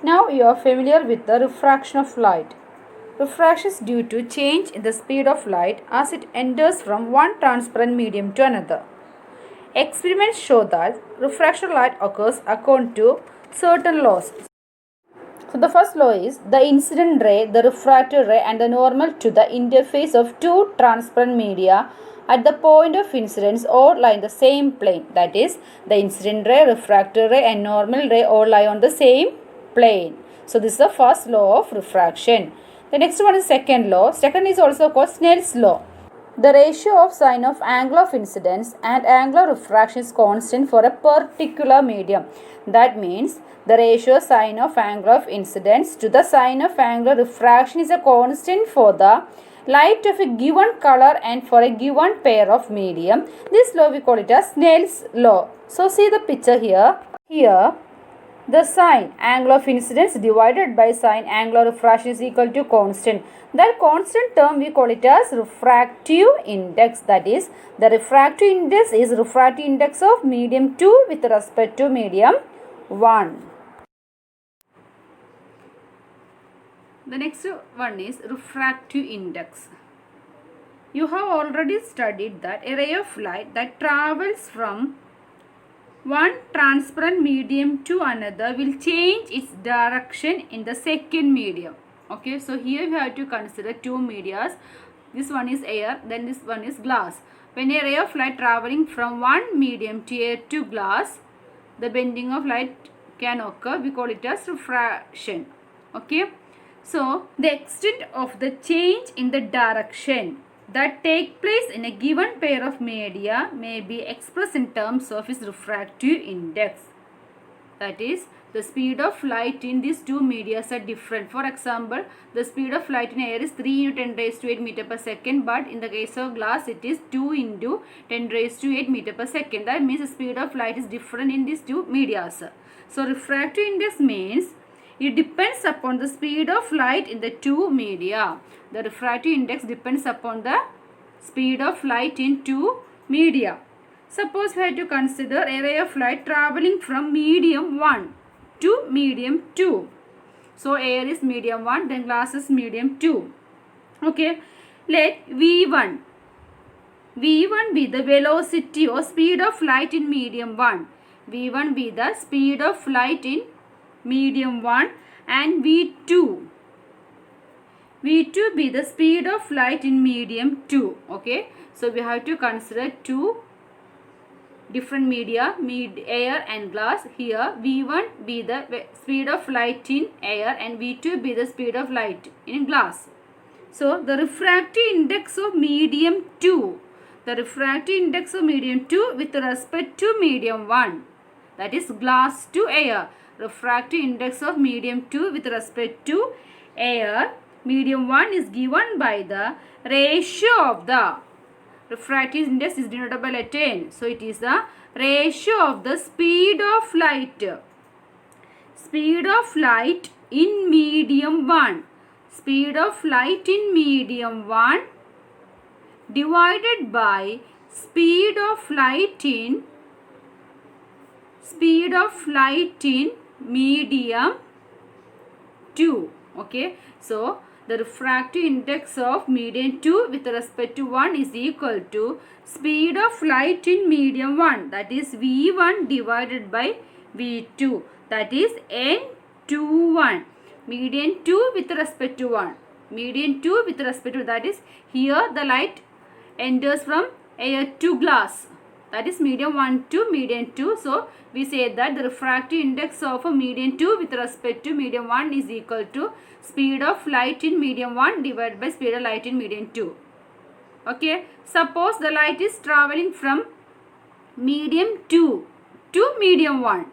Now you are familiar with the refraction of light. Refraction is due to change in the speed of light as it enters from one transparent medium to another. Experiments show that refraction of light occurs according to certain laws. So the first law is the incident ray, the refracted ray and the normal to the interface of two transparent media at the point of incidence all lie in the same plane. That is, the incident ray, refracted ray and normal ray all lie on the same plane. So this is the first law of refraction. The next one is second law. Second is also called Snell's law. The ratio of sign of angle of incidence and angle of refraction is constant for a particular medium. That means the ratio sign of angle of incidence to the sign of angle of refraction is a constant for the light of a given color and for a given pair of medium. This law we call it as Snell's law. So see the picture here. Here the sine angle of incidence divided by sine angle of refraction is equal to constant. That constant term we call it as refractive index. That is, the refractive index is refractive index of medium 2 with respect to medium 1. The next one is refractive index. You have already studied that a ray of light that travels from one transparent medium to another will change its direction in the second medium. Okay, so here we have to consider two medias. This one is air, then this one is glass. When a ray of light traveling from one medium to air to glass, the bending of light can occur. We call it as refraction. Okay, so the extent of the change in the direction that take place in a given pair of media may be expressed in terms of its refractive index. That is, the speed of light in these two media are different. For example, the speed of light in air is 3 into 10 raised to 8 meter per second, but in the case of glass it is 2 into 10 raised to 8 meter per second. That means the speed of light is different in these two media. So refractive index means it depends upon the speed of light in the two media. The refractive index depends upon the speed of light in two media. Suppose we have to consider a ray of light traveling from medium 1 to medium 2. So air is medium 1, then glass is medium 2. Okay, let V1 be the velocity or speed of light in medium 1. V1 be the speed of light in medium 1 and V2 be the speed of light in medium 2. Okay, so we have to consider two different media, air and glass. Here V1 be the speed of light in air and V2 be the speed of light in glass. So the refractive index of medium 2, with respect to medium 1, that is glass to air. Refractive index of medium 2 with respect to air, medium 1 is given by the ratio of the refractive index is denoted by letter N. So it is the ratio of the speed of light. Speed of light in medium 1. Speed of light in medium 1 divided by speed of light in medium 2. Okay, so the refractive index of medium 2 with respect to 1 is equal to speed of light in medium 1, that is V1 divided by V2, that is N21. Median 2 with respect to 1. Median 2 with respect to, that is here the light enters from air to glass. That is medium 1 to medium 2. So we say that the refractive index of a medium 2 with respect to medium 1 is equal to speed of light in medium 1 divided by speed of light in medium 2. Okay. Suppose the light is traveling from medium 2 to medium 1.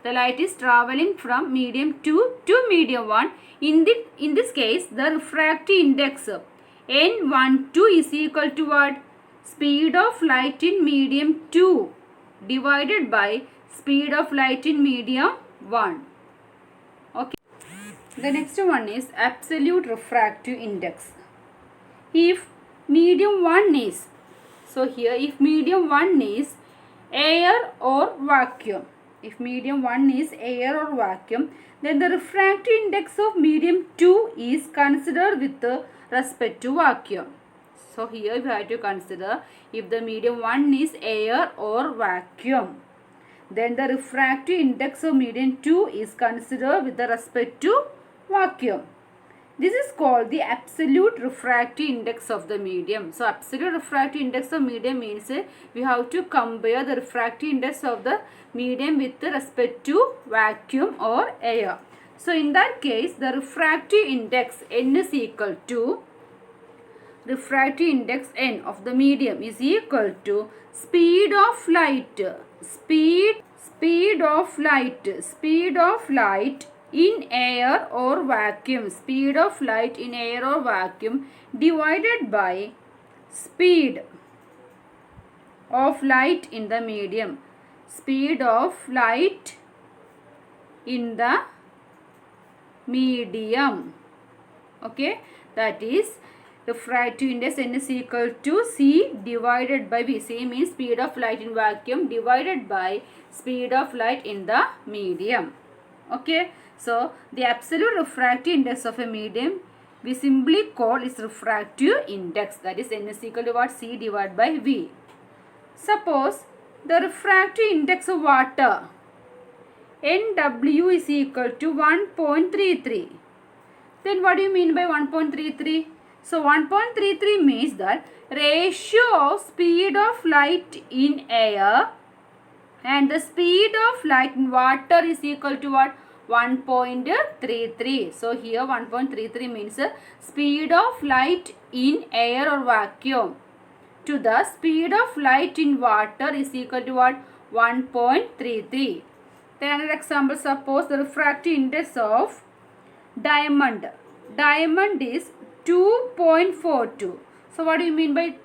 The light is traveling from medium 2 to medium 1. In this case, the refractive index N12 is equal to what? Speed of light in medium 2 divided by speed of light in medium 1. Okay. The next one is absolute refractive index. If medium 1 is, if medium 1 is air or vacuum, if medium 1 is air or vacuum, then the refractive index of medium 2 is considered with respect to vacuum. So here we have to consider if the medium 1 is air or vacuum, then the refractive index of medium 2 is considered with respect to vacuum. This is called the absolute refractive index of the medium. So absolute refractive index of medium means we have to compare the refractive index of the medium with respect to vacuum or air. So in that case, the refractive index n is equal to refractive index n of the medium is equal to speed of light in air or vacuum, speed of light in air or vacuum divided by speed of light in the medium, speed of light in the medium. Okay, that is refractive index n is equal to C divided by V. C means speed of light in vacuum divided by speed of light in the medium. Okay, so the absolute refractive index of a medium we simply call its refractive index, that is n is equal to what? C divided by V. Suppose the refractive index of water NW is equal to 1.33. Then what do you mean by 1.33? So 1.33 means that ratio of speed of light in air and the speed of light in water is equal to what? 1.33. So here 1.33 means speed of light in air or vacuum to the speed of light in water is equal to what? 1.33. Then another example, suppose the refractive index of diamond. Diamond is 2.42. So what do you mean by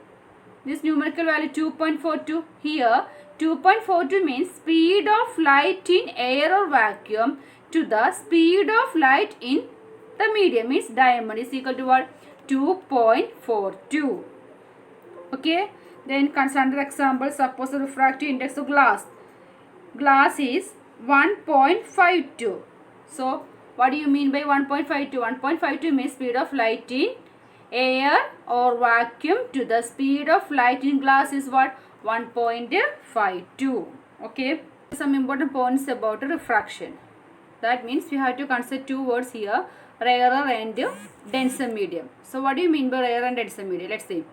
this numerical value 2.42? Here 2.42 means speed of light in air or vacuum to the speed of light in the medium, means diamond is equal to what? 2.42. Okay, then consider example, suppose the refractive index of glass. Glass is 1.52. So what do you mean by 1.52? 1.52 means speed of light in air or vacuum to the speed of light in glass is what? 1.52. Okay, some important points about refraction. That means we have to consider two words here, rarer and denser medium. So what do you mean by rarer and denser medium? Let's see.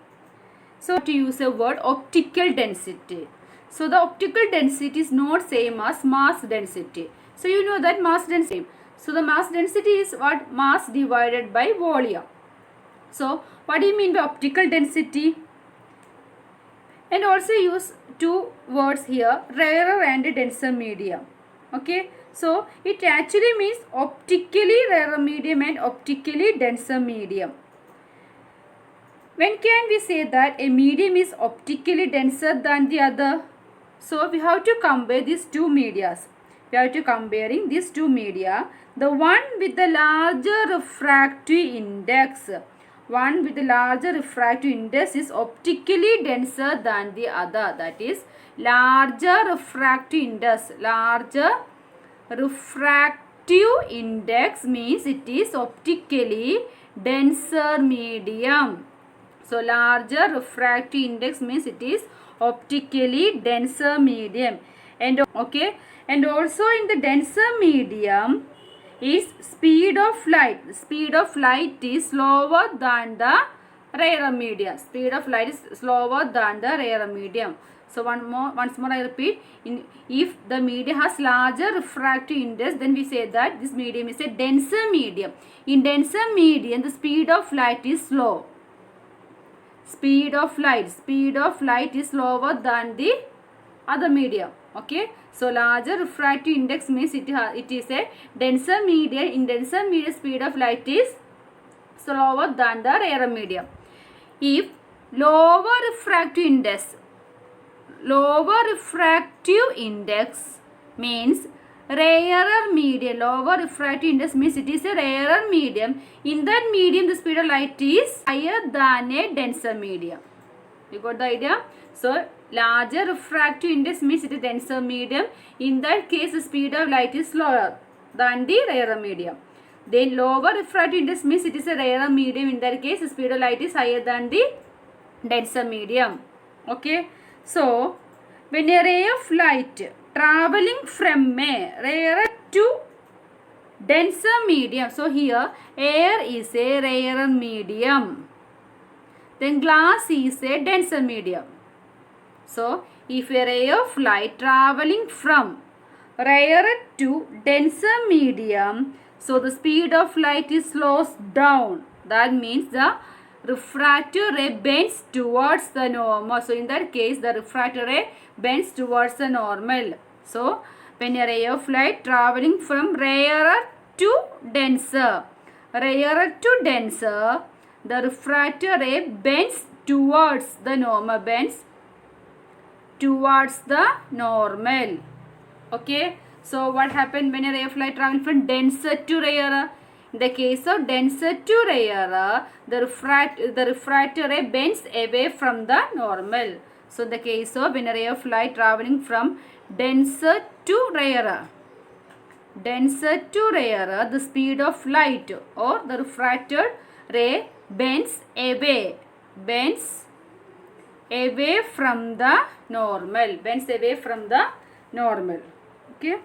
So to use a word optical density. So the optical density is not same as mass density. So you know that mass density. So the mass density is what? Mass divided by volume. So what do you mean by optical density? And also use two words here, rarer and denser medium. Okay, so it actually means optically rarer medium and optically denser medium. When can we say that a medium is optically denser than the other? So we have to compare these two medias. We have to comparing these two media. The one with the larger refractive index. One with the larger refractive index is optically denser than the other. That is larger refractive index. Larger refractive index means it is optically denser medium. So larger refractive index means it is optically denser medium. And okay, and also in the denser medium is speed of light. The speed of light is slower than the rarer medium. Speed of light is slower than the rarer medium. So once more I repeat, if the medium has larger refractive index, then we say that this medium is a denser medium. In denser medium, the speed of light is slow. Speed of light is slower than the other medium. Okay, so larger refractive index means it is a denser medium. In denser medium, speed of light is slower than the rarer medium. If lower refractive index means rarer medium. Lower refractive index means it is a rarer medium. In that medium, the speed of light is higher than a denser medium. You got the idea? So larger refractive index means it is denser medium. In that case, the speed of light is slower than the rarer medium. Then lower refractive index means it is a rarer medium. In that case, the speed of light is higher than the denser medium. Okay. So, when a ray of light traveling from a rarer to denser medium. So, here air is a rarer medium. Then glass is a denser medium. So, if a ray of light traveling from rarer to denser medium, so the speed of light is slows down. That means the refractive ray bends towards the normal. So, in that case, the refractive ray bends towards the normal. So, when a ray of light traveling from rarer to denser, the refractive ray bends towards the normal, Okay. So, what happened when a ray of light traveling from denser to rarer? In the case of denser to rarer, the refractive ray bends away from the normal. So, in the case of when a ray of light traveling from denser to rarer, the speed of light or the refracted ray bends away from the normal. Okay.